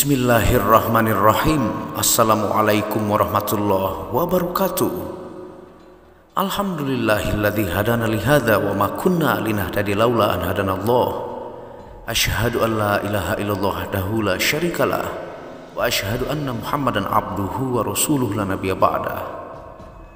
Bismillahirrahmanirrahim. Assalamualaikum warahmatullahi wabarakatuh. Alhamdulillahilladzi hadana lihadza wa ma kunna linahtadiya laula an hadanallah. Asyhadu an la ilaha illallah wahdahu la syarikalah wa asyhadu anna Muhammadan abduhu wa rasuluhu la nabiyya ba'da.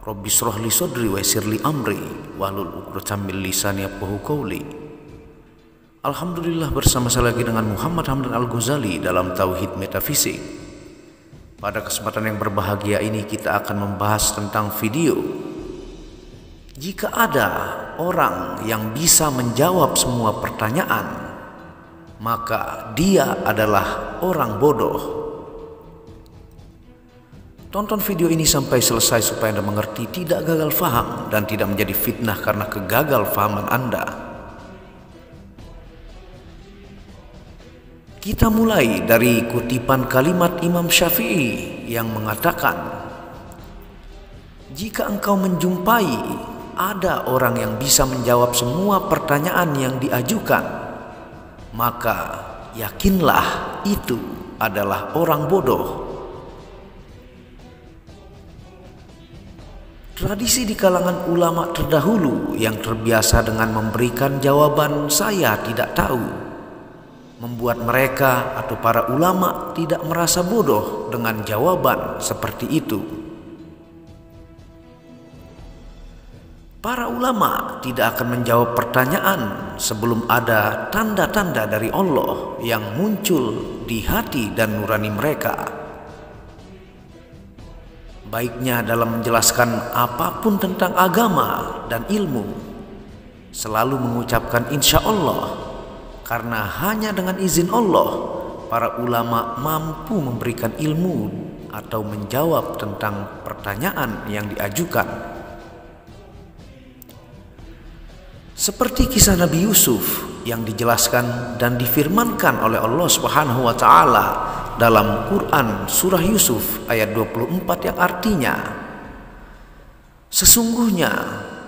Rabbi shrah li sadri wa yassir li amri wahlul 'uqdatam min lisani yafqahu qawli. Alhamdulillah, bersama saya lagi dengan Muhammad Hamdan Al-Ghazali dalam Tauhid Metafisik. Pada kesempatan yang berbahagia ini kita akan membahas tentang video. Jika ada orang yang bisa menjawab semua pertanyaan, maka dia adalah orang bodoh. Tonton video ini sampai selesai supaya Anda mengerti, tidak gagal faham dan tidak menjadi fitnah karena kegagalfahaman Anda. Kita mulai dari kutipan kalimat Imam Syafi'i yang mengatakan, jika engkau menjumpai ada orang yang bisa menjawab semua pertanyaan yang diajukan, maka yakinlah itu adalah orang bodoh. Tradisi di kalangan ulama terdahulu yang terbiasa dengan memberikan jawaban "saya tidak tahu" membuat mereka atau para ulama tidak merasa bodoh dengan jawaban seperti itu. Para ulama tidak akan menjawab pertanyaan sebelum ada tanda-tanda dari Allah yang muncul di hati dan nurani mereka. Baiknya dalam menjelaskan apapun tentang agama dan ilmu, selalu mengucapkan insya Allah. Karena hanya dengan izin Allah, para ulama mampu memberikan ilmu atau menjawab tentang pertanyaan yang diajukan. Seperti kisah Nabi Yusuf yang dijelaskan dan difirmankan oleh Allah Subhanahu wa taala dalam Quran surah Yusuf ayat 24 yang artinya, sesungguhnya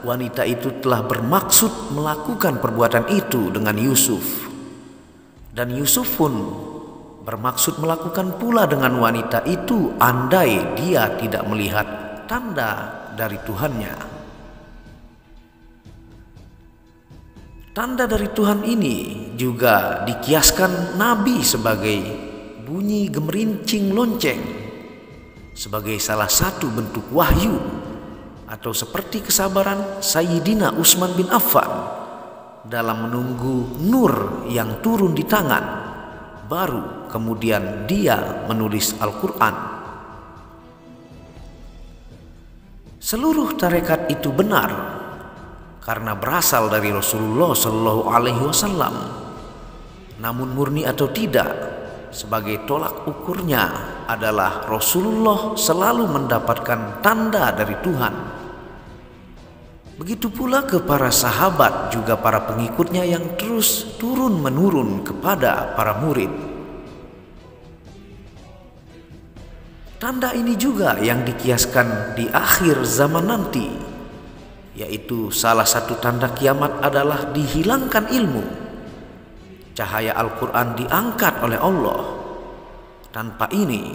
wanita itu telah bermaksud melakukan perbuatan itu dengan Yusuf. Dan Yusuf pun bermaksud melakukan pula dengan wanita itu andai dia tidak melihat tanda dari Tuhannya. Tanda dari Tuhan ini juga dikiaskan Nabi sebagai bunyi gemerincing lonceng, sebagai salah satu bentuk wahyu, atau seperti kesabaran Sayyidina Utsman bin Affan dalam menunggu nur yang turun di tangan, baru kemudian dia menulis Al-Quran. Seluruh tarekat itu benar karena berasal dari Rasulullah Shallallahu Alaihi Wasallam. Namun murni atau tidak, sebagai tolak ukurnya adalah Rasulullah selalu mendapatkan tanda dari Tuhan. Begitu pula ke para sahabat juga para pengikutnya yang terus turun-menurun kepada para murid. Tanda ini juga yang dikiaskan di akhir zaman nanti, yaitu salah satu tanda kiamat adalah dihilangkan ilmu. Cahaya Al-Quran diangkat oleh Allah. Tanpa ini,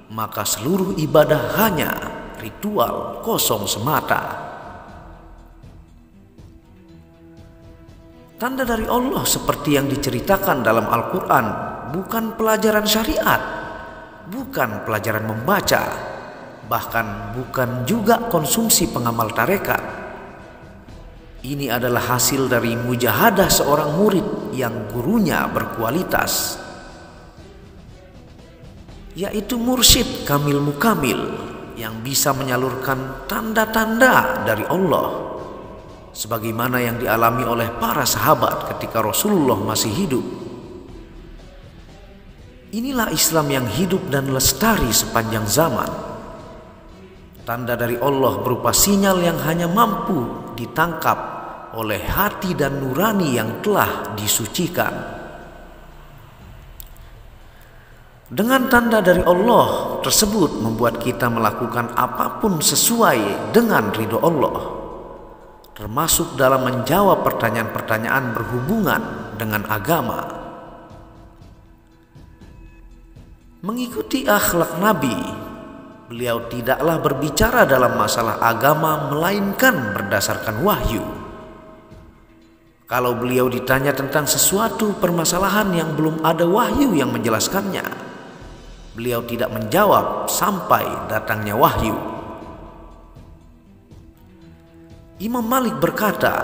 maka seluruh ibadah hanya ritual kosong semata. Tanda dari Allah seperti yang diceritakan dalam Al-Quran bukan pelajaran syariat, bukan pelajaran membaca, bahkan bukan juga konsumsi pengamal tarekat. Ini adalah hasil dari mujahadah seorang murid yang gurunya berkualitas, yaitu mursyid kamil mukamil yang bisa menyalurkan tanda-tanda dari Allah, sebagaimana yang dialami oleh para sahabat ketika Rasulullah masih hidup. Inilah Islam yang hidup dan lestari sepanjang zaman. Tanda dari Allah berupa sinyal yang hanya mampu ditangkap oleh hati dan nurani yang telah disucikan. Dengan tanda dari Allah tersebut membuat kita melakukan apapun sesuai dengan ridho Allah, termasuk dalam menjawab pertanyaan-pertanyaan berhubungan dengan agama. Mengikuti akhlak Nabi, beliau tidaklah berbicara dalam masalah agama melainkan berdasarkan wahyu. Kalau beliau ditanya tentang sesuatu permasalahan yang belum ada wahyu yang menjelaskannya, beliau tidak menjawab sampai datangnya wahyu. Imam Malik berkata,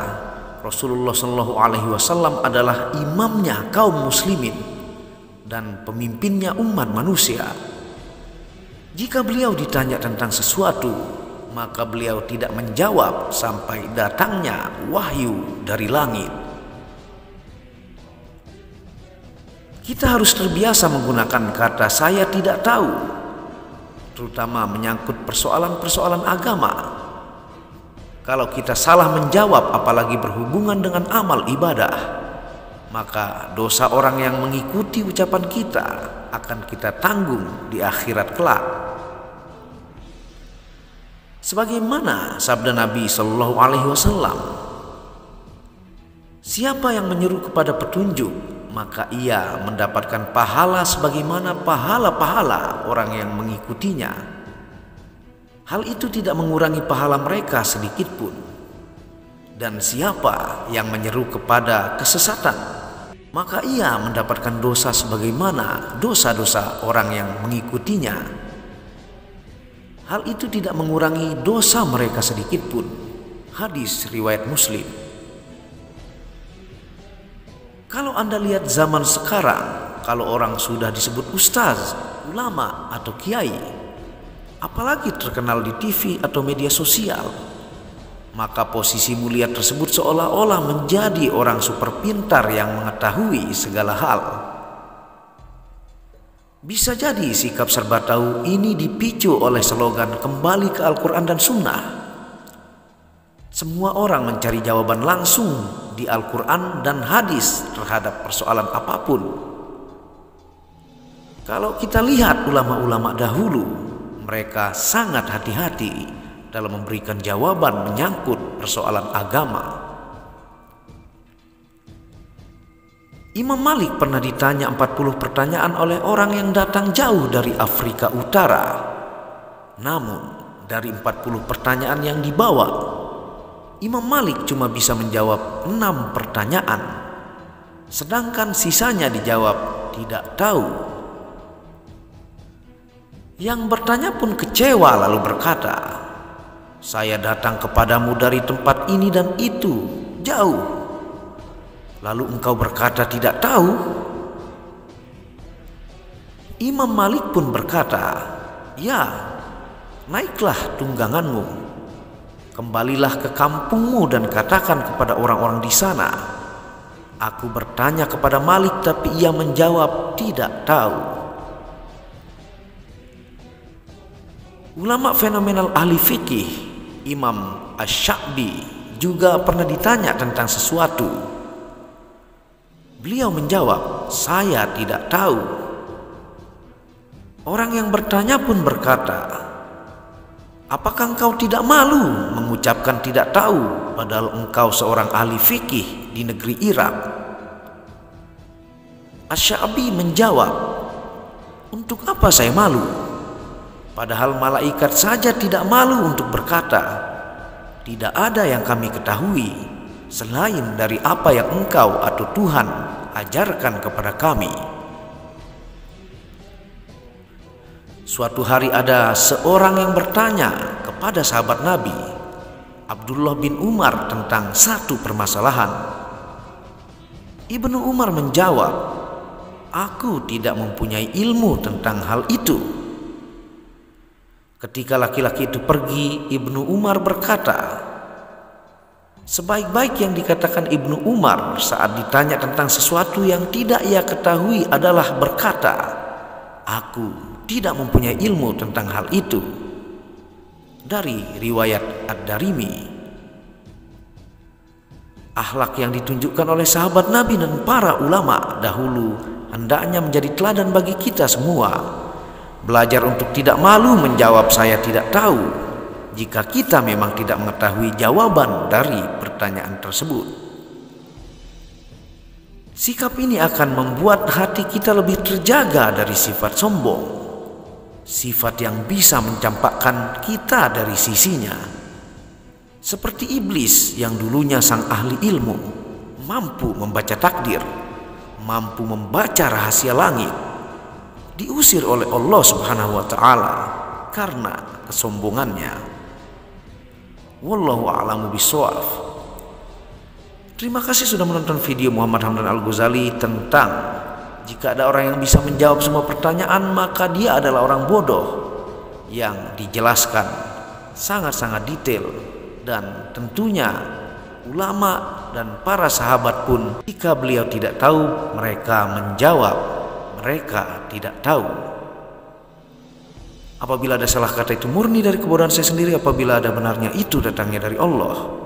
Rasulullah SAW adalah imamnya kaum muslimin dan pemimpinnya umat manusia. Jika beliau ditanya tentang sesuatu, maka beliau tidak menjawab sampai datangnya wahyu dari langit. Kita harus terbiasa menggunakan kata "saya tidak tahu", terutama menyangkut persoalan-persoalan agama. Kalau kita salah menjawab, apalagi berhubungan dengan amal ibadah, maka dosa orang yang mengikuti ucapan kita akan kita tanggung di akhirat kelak. Sebagaimana sabda Nabi Shallallahu Alaihi Wasallam, siapa yang menyeru kepada petunjuk, maka ia mendapatkan pahala sebagaimana pahala-pahala orang yang mengikutinya. Hal itu tidak mengurangi pahala mereka sedikit pun. Dan siapa yang menyeru kepada kesesatan, maka ia mendapatkan dosa sebagaimana dosa-dosa orang yang mengikutinya. Hal itu tidak mengurangi dosa mereka sedikit pun. Hadis riwayat Muslim. Kalau Anda lihat zaman sekarang, kalau orang sudah disebut ustaz, ulama atau kiai, apalagi terkenal di TV atau media sosial, maka posisi mulia tersebut seolah-olah menjadi orang super pintar yang mengetahui segala hal. Bisa jadi sikap serba tahu ini dipicu oleh slogan kembali ke Al-Quran dan Sunnah. Semua orang mencari jawaban langsung di Al-Quran dan hadis terhadap persoalan apapun. Kalau kita lihat ulama-ulama dahulu, mereka sangat hati-hati dalam memberikan jawaban menyangkut persoalan agama. Imam Malik pernah ditanya 40 pertanyaan oleh orang yang datang jauh dari Afrika Utara. Namun dari 40 pertanyaan yang dibawa, Imam Malik cuma bisa menjawab 6 pertanyaan, sedangkan sisanya dijawab tidak tahu. Yang bertanya pun kecewa lalu berkata, "Saya datang kepadamu dari tempat ini dan itu, jauh. Lalu engkau berkata tidak tahu?" Imam Malik pun berkata, "Ya, naiklah tungganganmu, kembalilah ke kampungmu dan katakan kepada orang-orang di sana, aku bertanya kepada Malik tapi ia menjawab tidak tahu." Ulama fenomenal ahli fikih Imam Asy-Sya'bi juga pernah ditanya tentang sesuatu. Beliau menjawab, "Saya tidak tahu." Orang yang bertanya pun berkata, "Apakah engkau tidak malu mengucapkan tidak tahu padahal engkau seorang ahli fikih di negeri Irak?" Asy-Sya'bi menjawab, "Untuk apa saya malu? Padahal malaikat saja tidak malu untuk berkata, tidak ada yang kami ketahui selain dari apa yang engkau atau Tuhan ajarkan kepada kami." Suatu hari ada seorang yang bertanya kepada sahabat Nabi Abdullah bin Umar tentang satu permasalahan. Ibnu Umar menjawab, "Aku tidak mempunyai ilmu tentang hal itu." Ketika laki-laki itu pergi, Ibnu Umar berkata, sebaik-baik yang dikatakan Ibnu Umar saat ditanya tentang sesuatu yang tidak ia ketahui adalah berkata, "Aku tidak mempunyai ilmu tentang hal itu." Dari riwayat Ad-Darimi. Akhlak yang ditunjukkan oleh sahabat Nabi dan para ulama dahulu hendaknya menjadi teladan bagi kita semua. Belajar untuk tidak malu menjawab "saya tidak tahu" jika kita memang tidak mengetahui jawaban dari pertanyaan tersebut. Sikap ini akan membuat hati kita lebih terjaga dari sifat sombong, sifat yang bisa mencampakkan kita dari sisinya. Seperti iblis yang dulunya sang ahli ilmu, mampu membaca takdir, mampu membaca rahasia langit, diusir oleh Allah Subhanahu wa Ta'ala karena kesombongannya. Wallahu a'lamu bishawab. Terima kasih sudah menonton video Muhammad Hamdan Al-Ghazali tentang jika ada orang yang bisa menjawab semua pertanyaan, maka dia adalah orang bodoh, yang dijelaskan sangat-sangat detail. Dan tentunya ulama dan para sahabat pun, jika beliau tidak tahu, mereka menjawab mereka tidak tahu. Apabila ada salah kata, itu murni dari kebodohan saya sendiri. Apabila ada benarnya, itu datangnya dari Allah.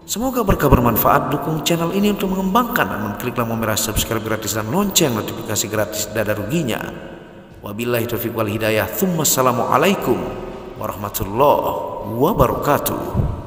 Semoga berkah bermanfaat. Dukung channel ini untuk mengembangkan dan mengklik lampu merah subscribe gratis dan lonceng notifikasi gratis, tidak ada ruginya. Wabillahi taufiq wal hidayah. Assalamualaikum warahmatullahi wabarakatuh.